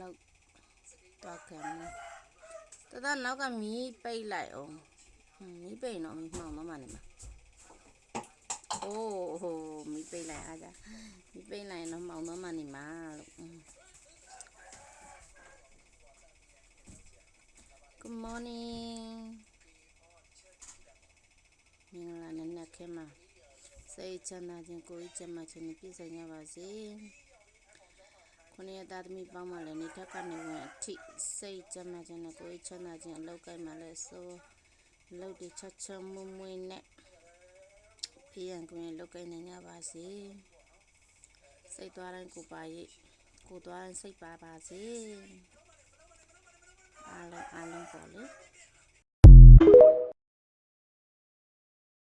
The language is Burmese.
လောက်တော့ခံတနောက်ကမီးပိတ်လိုက်အောင်မီးပိတ်တော့မီးမှောင်တော့မှနေမှာအိုးဟိုမီးပိတ်လိုက်အားကြမီးပိတ်လိုက်တော့မှောင်တော့မှနေမှာလို့ Good morning မင်္ဂလာနံနက်ခင်းမှာစိတ်ချမ်းသာခြင်းကိုယ်ကျန်းမာခြင်းနဲ့ပြည့်စုံကြပါစေခုနှစ်ရက်သားသမီးပေါင်းမှလည်းနေထက်ကနေဝင်အထိစိတ်ကျန်းမာခြင်းနဲ့ကိုယ်ချမ်းသာခြင်းအလောက်ကိုက်မှလည်းဆိုလောက်တချချမွမွေနဲ့ဖေးရန်ကွင်းလောက်ကိုက်နိုင်ကြပါစေစိတ်သွားတိုင်းကိုပါရိတ်ကိုသွားတိုင်းစိတ်ပါပါစေအားလုံးပေါ်လေ